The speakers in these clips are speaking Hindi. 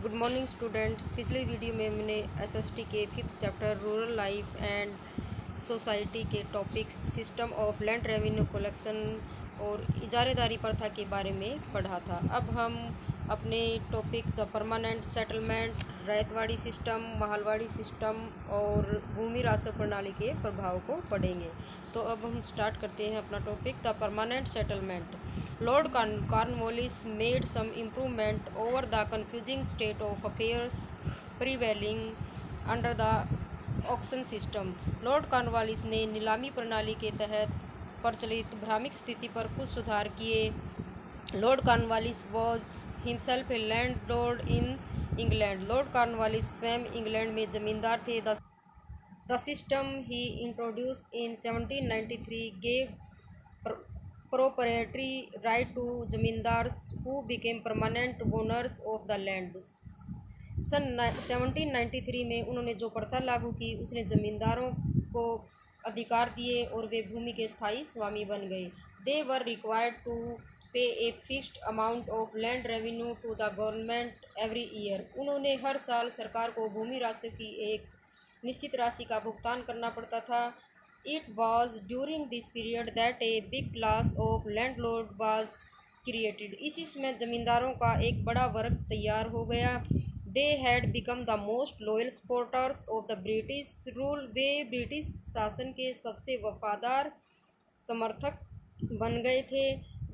Good morning students. पिछले वीडियो में मैंने एसएसटी के 5th chapter rural life and society के topics system of land revenue collection और इजारेदारी प्रथा के बारे में पढ़ा था। अब हम अपने topic the permanent settlement, ryotwari system, Mahalwari system और भूमि राजस्व प्रणाली के प्रभाव को पढ़ेंगे। तो अब हम स्टार्ट करते हैं अपना topic the permanent settlement. Lord Cornwallis made some improvement over the confusing state of affairs prevailing under the auction system. Lord Cornwallis ने नीलामी प्रणाली के तहत प्रचलित भ्रामक स्थिति पर कुछ सुधार किए। Lord Cornwallis was himself a landlord in England. Lord Cornwallis स्वयं इंग्लैंड में जमींदार थे। The system he introduce in 1793 gave proprietary right to zamindars who became permanent owners of the land। सन 1793 में उन्होंने जो प्रथा लागू की उसने जमींदारों को अधिकार दिए और वे भूमि के स्थायी स्वामी बन गए। दे were required to pay a fixed amount of land revenue to the government every year. उन्होंने हर साल सरकार को भूमि राजस्व की एक निश्चित राशि का भुगतान करना पड़ता था। It was during this period that a big class of landlord was created। इसी समय जमींदारों का एक बड़ा वर्ग तैयार हो गया। They had become the most loyal supporters of the British rule। Way British शासन के सबसे वफादार समर्थक बन गए थे।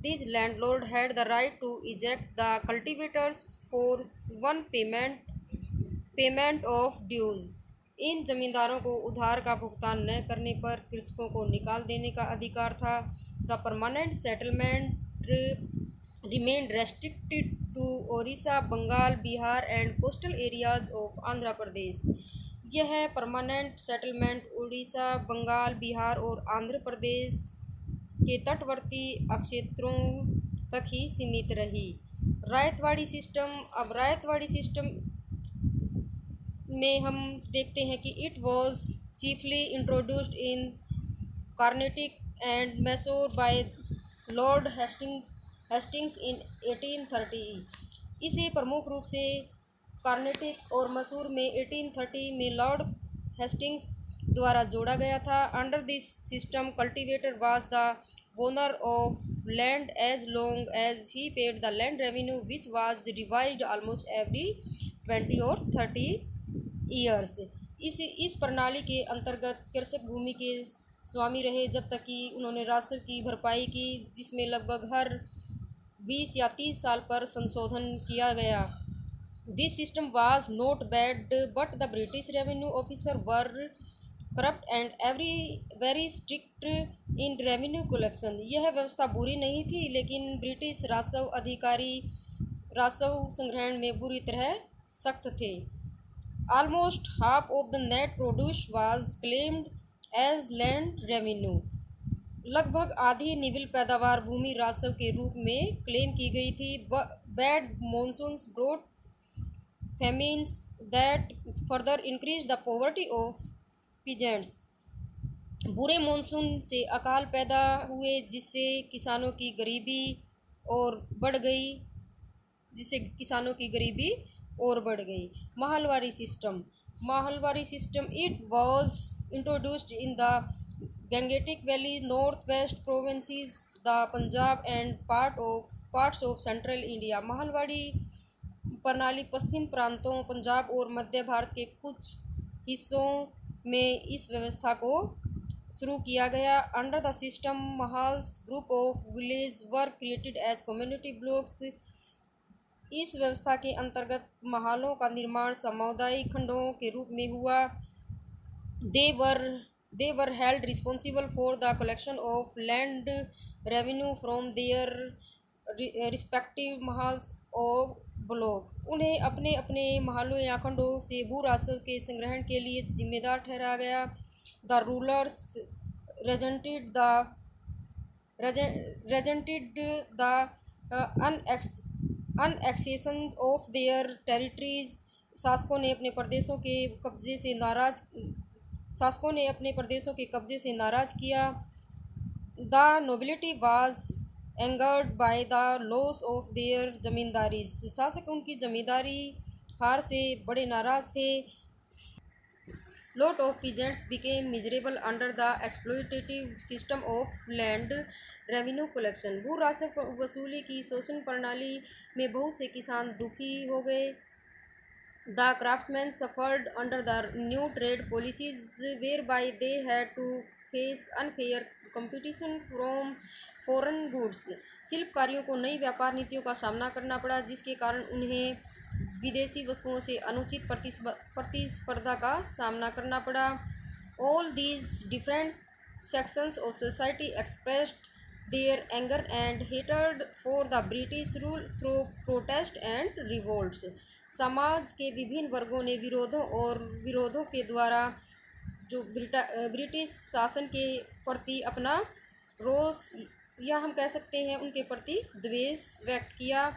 These landlord had the right to eject the cultivators for one payment of dues। इन जमींदारों को उधार का भुगतान न करने पर कृषकों को निकाल देने का अधिकार था। The permanent settlement remained restricted to Odisha, Bengal, Bihar and coastal areas of Andhra Pradesh. यह परमानेंट सेटलमेंट उड़ीसा, बंगाल, बिहार और आंध्र प्रदेश के तटवर्ती क्षेत्रों तक ही सीमित रही। रैयतवाड़ी सिस्टम। अब रैयतवाड़ी सिस्टम में हम देखते हैं कि it was chiefly introduced in Carnatic and Mysore by Lord Hastings in 1830। इसे प्रमुख रूप से कार्नेटिक और मैसूर में 1830 में लॉर्ड हेस्टिंग्स द्वारा जोड़ा गया था। Under this system cultivator was the owner of land as long as he paid the land revenue which was revised almost every 20 और 30 ईयर्स। इस प्रणाली के अंतर्गत कृषक भूमि के स्वामी रहे जब तक कि उन्होंने राजस्व की भरपाई की, जिसमें लगभग हर 20 या 30 साल पर संशोधन किया गया। This system was not bad but the British revenue officer were corrupt and very strict in revenue collection. यह व्यवस्था बुरी नहीं थी, लेकिन ब्रिटिश राजस्व अधिकारी राजस्व संग्रहण में बुरी तरह सख्त थे। Almost half of the net produce was claimed as land revenue। लगभग आधी निविल पैदावार भूमि राजस्व के रूप में क्लेम की गई थी। Bad monsoons brought famines that further increase the poverty of peasants. बुरे मॉनसून से अकाल पैदा हुए जिससे किसानों की गरीबी और बढ़ गई और बढ़ गई। Mahalwari system it was introduced in the Gangetic valley, north west provinces, the Punjab and parts of central India. Mahalwari प्रणाली पश्चिम प्रांतों, पंजाब और मध्य भारत के कुछ हिस्सों में इस व्यवस्था को शुरू किया गया। Under the system mahals group of village were created as community blocks. इस व्यवस्था के अंतर्गत महलों का निर्माण सामुदायिक खंडों के रूप में हुआ। They were held responsible for the collection of land revenue from their respective mahals of block. उन्हें अपने अपने महलों या खंडों से भू राजस्व के संग्रहण के लिए जिम्मेदार ठहराया गया। The rulers resented the annexation of their territories. शासकों ने अपने प्रदेशों के कब्जे से नाराज किया। The nobility was angered by the loss of their zamindari. शासक उनकी जमींदारी हार से बड़े नाराज थे। Lot of peasants became miserable under the exploitative system of land revenue collection. भू राजस्व वसूली की शोषण प्रणाली में बहुत से किसान दुखी हो गए। The craftsmen suffered under the new trade policies whereby they had to face unfair competition from foreign goods. शिल्पकारियों को नई व्यापार नीतियों का सामना करना पड़ा जिसके कारण उन्हें विदेशी वस्तुओं से अनुचित प्रतिस्पर्धा का सामना करना पड़ा। All these different sections of society expressed their anger and hatred for the British rule through protest and revolts. समाज के विभिन्न वर्गों ने विरोधों के द्वारा जो ब्रिटिश शासन के प्रति अपना रोष या हम कह सकते हैं उनके प्रति द्वेष व्यक्त किया।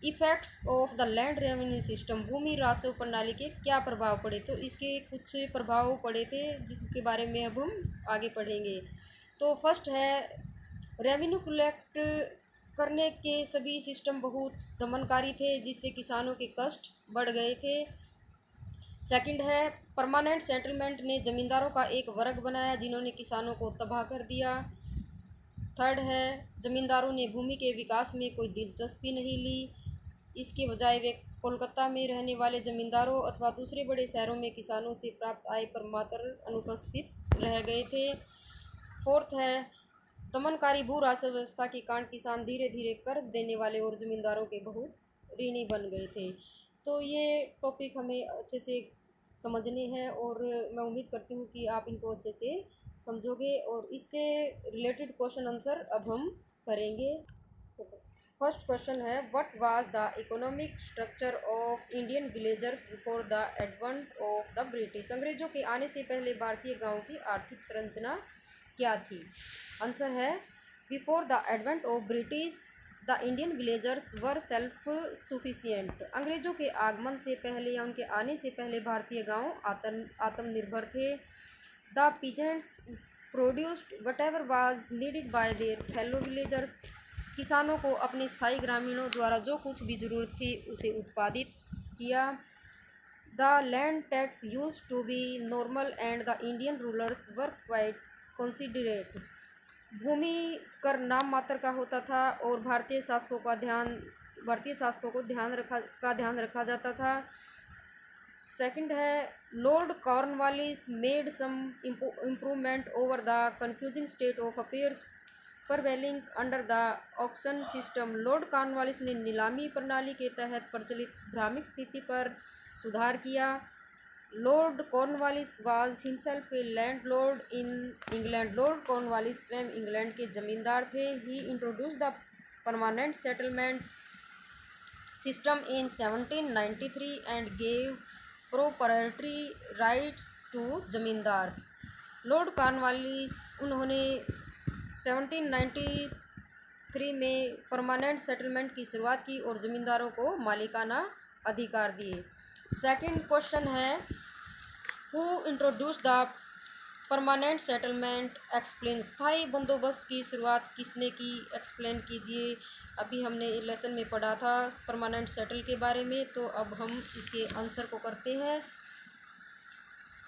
Effects of the land revenue system, भूमि राजस्व प्रणाली के क्या प्रभाव पड़े, तो इसके कुछ प्रभाव पड़े थे जिसके बारे में अब हम आगे पढ़ेंगे। तो फर्स्ट है रेवेन्यू कलेक्ट करने के सभी सिस्टम बहुत दमनकारी थे जिससे किसानों के कष्ट बढ़ गए थे। सेकंड है परमानेंट सेटलमेंट ने ज़मींदारों का एक वर्ग बनाया जिन्होंने किसानों को तबाह कर दिया। थर्ड है ज़मींदारों ने भूमि के विकास में कोई दिलचस्पी नहीं ली, इसके बजाय वे कोलकाता में रहने वाले ज़मींदारों अथवा दूसरे बड़े शहरों में किसानों से प्राप्त आय पर मात्र अनुपस्थित रह गए थे। फोर्थ है दमनकारी भू राजस्व व्यवस्था के कारण किसान धीरे धीरे कर्ज देने वाले और ज़मींदारों के बहुत ऋणी बन गए थे। तो ये टॉपिक हमें अच्छे से समझने हैं और मैं उम्मीद करती हूँ कि आप इनको अच्छे से समझोगे और इससे रिलेटेड क्वेश्चन आंसर अब हम करेंगे। फर्स्ट क्वेश्चन है what was the economic structure of Indian villagers before the advent of the British. अंग्रेजों के आने से पहले भारतीय गाँव की आर्थिक संरचना क्या थी। आंसर है before the advent of British the Indian villagers were self sufficient. अंग्रेजों के आगमन से पहले या उनके आने से पहले भारतीय गांव आत्मनिर्भर थे। The peasants produced what ever was needed bye there fellow villagers. किसानों को अपने स्थायी ग्रामीणों द्वारा जो कुछ भी ज़रूरत थी उसे उत्पादित किया। The land tax used to be normal and the Indian rulers were quite considerate. भूमि कर नाम मात्र का होता था और भारतीय शासकों को ध्यान रखा जाता था। सेकंड है Lord Cornwallis made some improvement over the confusing state of affairs prevailing under the auction system. Lord Cornwallis ने नीलामी प्रणाली के तहत प्रचलित भ्रामक स्थिति पर सुधार किया। Lord Cornwallis was himself a landlord in England. Lord Cornwallis स्वयं इंग्लैंड के जमींदार थे। He introduced the permanent settlement system in 1793 and gave proprietary rights to zamindars. Lord Cornwallis उन्होंने 1793 में परमानेंट सेटलमेंट की शुरुआत की और ज़मींदारों को मालिकाना अधिकार दिए। सेकंड क्वेश्चन है who introduce the permanent settlement explain. स्थायी बंदोबस्त की शुरुआत किसने की, एक्सप्लेन कीजिए। अभी हमने लेसन में पढ़ा था परमानेंट सेटल के बारे में, तो अब हम इसके आंसर को करते हैं।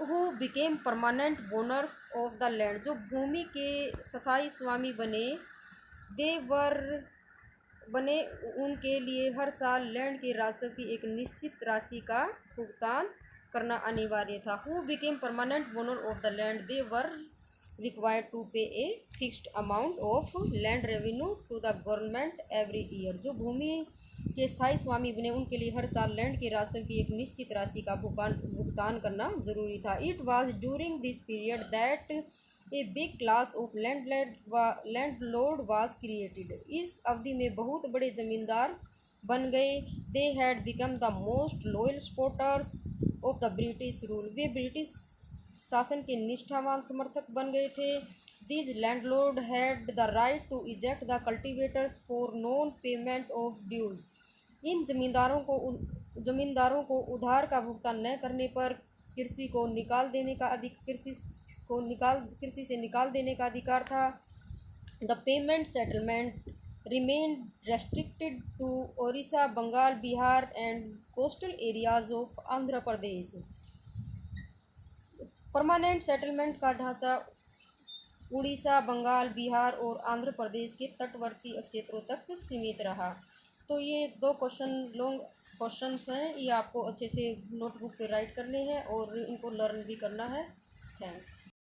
Who became permanent owners of the land. जो भूमि के स्थायी स्वामी बने उनके लिए हर साल लैंड के राजस्व की एक निश्चित राशि का भुगतान करना अनिवार्य था। Who became permanent owner of the land they were required to pay a fixed amount of land revenue to the government every year. जो भूमि के स्थायी स्वामी बने उनके लिए हर साल लैंड के राजस्व की एक निश्चित राशि का भुगतान करना जरूरी था। It was during this period that a big class of landlord was created. इस अवधि में बहुत बड़े जमींदार बन गए। They had become the most loyal supporters of the British rule. Way British शासन के निष्ठावान समर्थक बन गए थे। These landlord had the right to eject the cultivators for non-payment of dues. इन जमींदारों को उधार का भुगतान न करने पर कृषि से निकाल देने का अधिकार था। The payment settlement remained restricted to Orissa, Bengal, Bihar, and coastal areas of Andhra Pradesh. Permanent settlement का ढांचा उड़ीसा, बंगाल, बिहार और आंध्र प्रदेश के तटवर्ती क्षेत्रों तक सीमित रहा। तो ये दो लॉन्ग क्वेश्चंस हैं, ये आपको अच्छे से नोटबुक पे राइट करने हैं और इनको लर्न भी करना है। थैंक्स।